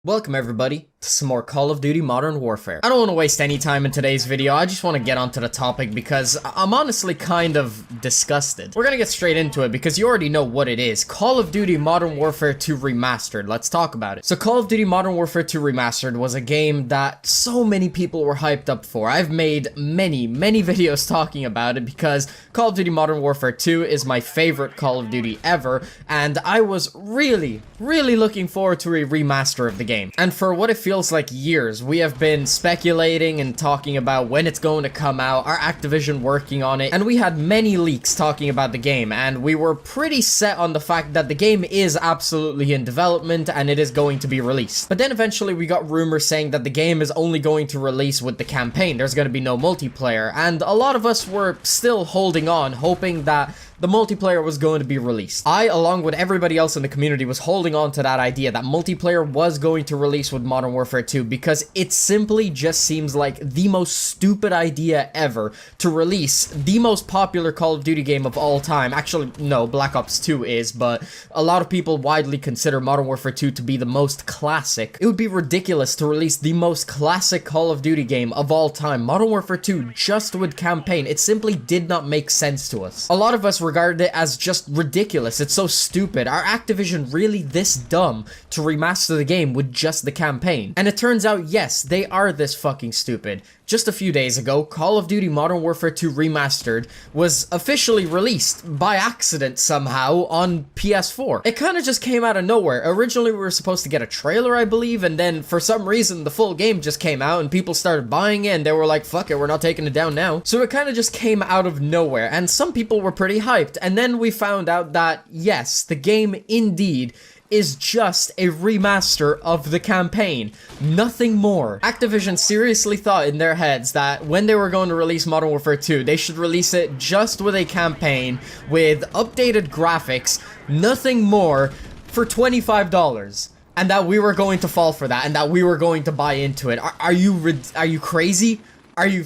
Welcome everybody to some more Call of Duty Modern Warfare. I don't want to waste any time in today's video, I just want to get onto the topic because I'm honestly kind of disgusted. We're gonna get straight into it because you already know what it is. Call of Duty Modern Warfare 2 Remastered, let's talk about it. So Call of Duty Modern Warfare 2 Remastered was a game that so many people were hyped up for. I've made many videos talking about it because Call of Duty Modern Warfare 2 is my favorite Call of Duty ever, and I was really looking forward to a remaster of the game. And for what it feels like years, we have been speculating and talking about when it's going to come out, our Activision working on it, and we had many leaks talking about the game, and we were pretty set on the fact that the game is absolutely in development and it is going to be released. But then eventually we got rumors saying that the game is only going to release with the campaign, there's going to be no multiplayer, and a lot of us were still holding on, hoping that the multiplayer was going to be released. I, along with everybody else in the community, was holding on to that idea that multiplayer was going to release with Modern Warfare 2 because it simply just seems like the most stupid idea ever to release the most popular Call of Duty game of all time. Actually, no, Black Ops 2 is, but a lot of people widely consider Modern Warfare 2 to be the most classic. It would be ridiculous to release the most classic Call of Duty game of all time, Modern Warfare 2, just with campaign. It simply did not make sense to us. A lot of us regarded it as just ridiculous. It's so stupid. Are Activision really this dumb to remaster the game with just the campaign? And it turns out, yes, they are this fucking stupid. Just a few days ago, Call of Duty Modern Warfare 2 Remastered was officially released by accident somehow on PS4. It kind of just came out of nowhere. Originally, we were supposed to get a trailer, I believe, and then for some reason, the full game just came out and people started buying it and they were like, fuck it, we're not taking it down now. So it kind of just came out of nowhere and some people were pretty hyped. And then we found out that, yes, the game indeed is just a remaster of the campaign, nothing more. Activision seriously thought in their heads that when they were going to release Modern Warfare 2, they should release it just with a campaign, with updated graphics, nothing more, for $25. And that we were going to fall for that, and that we were going to buy into it. Are you crazy? Are you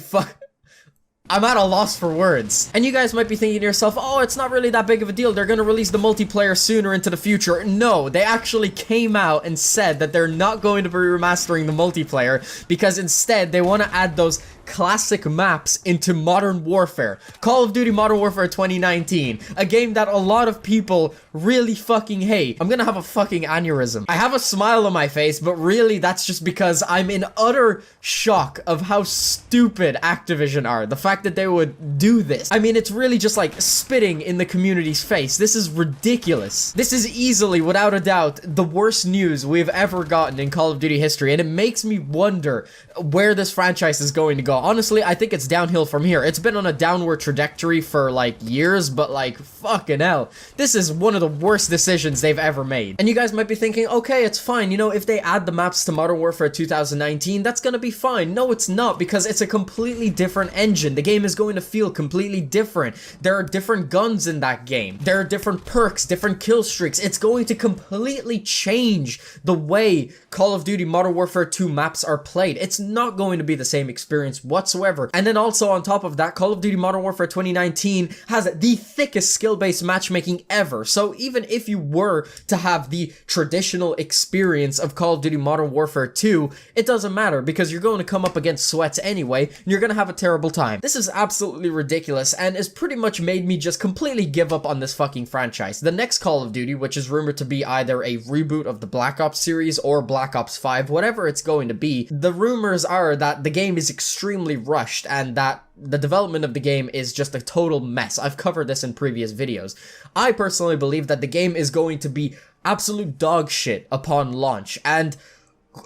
I'm at a loss for words. And you guys might be thinking to yourself, oh, it's not really that big of a deal. They're gonna release the multiplayer sooner into the future. No, they actually came out and said that they're not going to be remastering the multiplayer because instead they want to add those classic maps into Modern Warfare. Call of Duty Modern Warfare 2019, a game that a lot of people really fucking hate. I'm gonna have a fucking aneurysm. I have a smile on my face, but really that's just because I'm in utter shock of how stupid Activision are. The fact that they would do this. I mean, it's really just like spitting in the community's face. This is ridiculous. This is easily, without a doubt, the worst news we've ever gotten in Call of Duty history, and it makes me wonder where this franchise is going to go. Honestly, I think it's downhill from here. It's been on a downward trajectory for like years, but like fucking hell, this is one of the worst decisions they've ever made. And you guys might be thinking, okay, it's fine, you know, if they add the maps to Modern Warfare 2019, that's gonna be fine. No, it's not, because it's a completely different engine. The game is going to feel completely different. There are different guns in that game. There are different perks, different kill streaks. It's going to completely change the way Call of Duty Modern Warfare 2 maps are played. It's not going to be the same experience whatsoever. And then also on top of that, Call of Duty Modern Warfare 2019 has the thickest skill-based matchmaking ever. So even if you were to have the traditional experience of Call of Duty Modern Warfare 2, it doesn't matter because you're going to come up against sweats anyway, and you're going to have a terrible time. This is absolutely ridiculous and has pretty much made me just completely give up on this fucking franchise. The next Call of Duty, which is rumored to be either a reboot of the Black Ops series or Black Ops 5, whatever it's going to be, the rumors are that the game is extremely rushed and that the development of the game is just a total mess. I've covered this in previous videos. I personally believe that the game is going to be absolute dog shit upon launch, and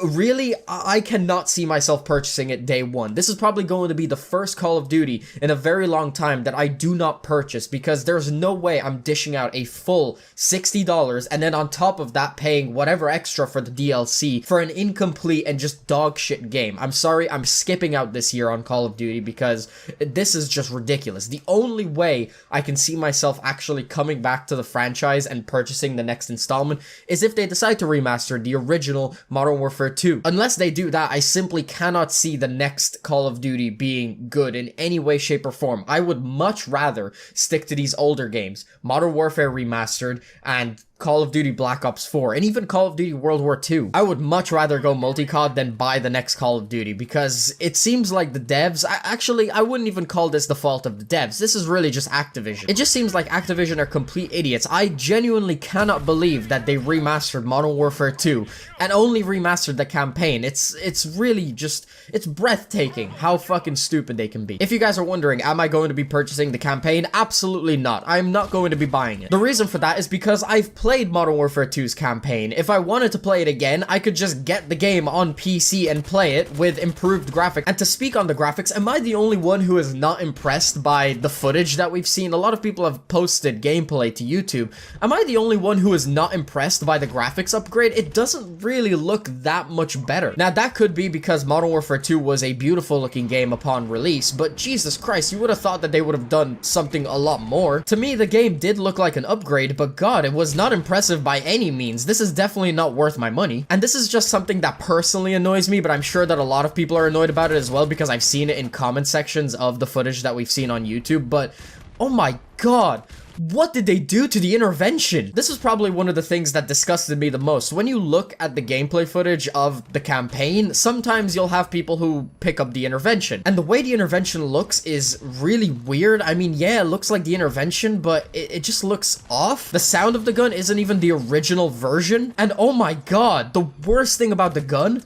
really, I cannot see myself purchasing it day one. This is probably going to be the first Call of Duty in a very long time that I do not purchase because there's no way I'm dishing out a full $60 and then on top of that paying whatever extra for the DLC for an incomplete and just dog shit game. I'm sorry, I'm skipping out this year on Call of Duty because this is just ridiculous. The only way I can see myself actually coming back to the franchise and purchasing the next installment is if they decide to remaster the original Modern Warfare Warfare 2. Unless they do that, I simply cannot see the next Call of Duty being good in any way, shape, or form. I would much rather stick to these older games, Modern Warfare Remastered and Call of Duty Black Ops 4, and even Call of Duty World War II. I would much rather go multi-COD than buy the next Call of Duty, because it seems like the devs, I wouldn't even call this the fault of the devs. This is really just Activision. It just seems like Activision are complete idiots. I genuinely cannot believe that they remastered Modern Warfare 2 and only remastered the campaign. It's really just, it's breathtaking how fucking stupid they can be. If you guys are wondering, am I going to be purchasing the campaign? Absolutely not. I'm not going to be buying it. The reason for that is because I've played Modern Warfare 2's campaign. If I wanted to play it again, I could just get the game on PC and play it with improved graphics. And to speak on the graphics, am I the only one who is not impressed by the footage that we've seen? A lot of people have posted gameplay to YouTube. Am I the only one who is not impressed by the graphics upgrade? It doesn't really look that much better. Now, that could be because Modern Warfare 2 was a beautiful looking game upon release, but Jesus Christ, you would have thought that they would have done something a lot more. To me, the game did look like an upgrade, but God, it was not impressive by any means. This is definitely not worth my money. And this is just something that personally annoys me, but I'm sure that a lot of people are annoyed about it as well, because I've seen it in comment sections of the footage that we've seen on YouTube. But oh my God, what did they do to the intervention? This is probably one of the things that disgusted me the most. When you look at the gameplay footage of the campaign, sometimes you'll have people who pick up the intervention. And the way the intervention looks is really weird. I mean, yeah, it looks like the intervention, but it just looks off. The sound of the gun isn't even the original version. And oh my God, the worst thing about the gun,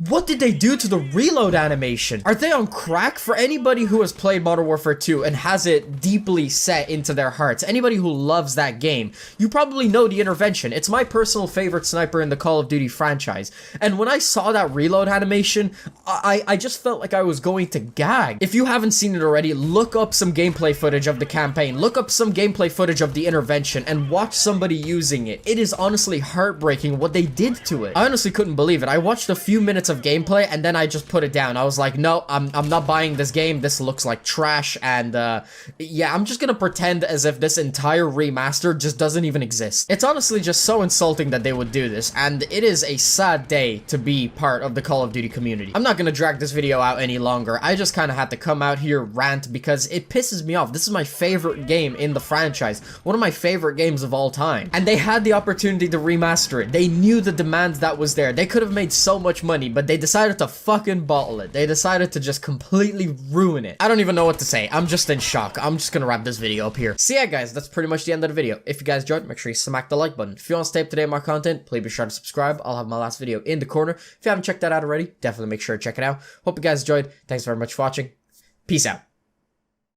what did they do to the reload animation? Are they on crack? For anybody who has played Modern Warfare 2 and has it deeply set into their hearts, anybody who loves that game, you probably know the intervention. It's my personal favorite sniper in the Call of Duty franchise. And when I saw that reload animation, I just felt like I was going to gag. If you haven't seen it already, look up some gameplay footage of the campaign, look up some gameplay footage of the intervention, and watch somebody using it. It is honestly heartbreaking what they did to it. I honestly couldn't believe it. I watched a few minutes of gameplay and then I just put it down. I was like, no, I'm not buying this game. This looks like trash. And yeah, I'm just gonna pretend as if this entire remaster just doesn't even exist. It's honestly just so insulting that they would do this, and it is a sad day to be part of the Call of Duty community. I'm not gonna drag this video out any longer. I just kind of had to come out here rant because it pisses me off. This is my favorite game in the franchise, one of my favorite games of all time, and they had the opportunity to remaster it. They knew the demand that was there. They could have made so much money, but they decided to fucking bottle it. They decided to just completely ruin it. I don't even know what to say. I'm just in shock. I'm just gonna wrap this video up here. So yeah, guys, that's pretty much the end of the video. If you guys enjoyed, make sure you smack the like button. If you want to stay up to date on my content, please be sure to subscribe. I'll have my last video in the corner. If you haven't checked that out already, definitely make sure to check it out. Hope you guys enjoyed. Thanks very much for watching. Peace out.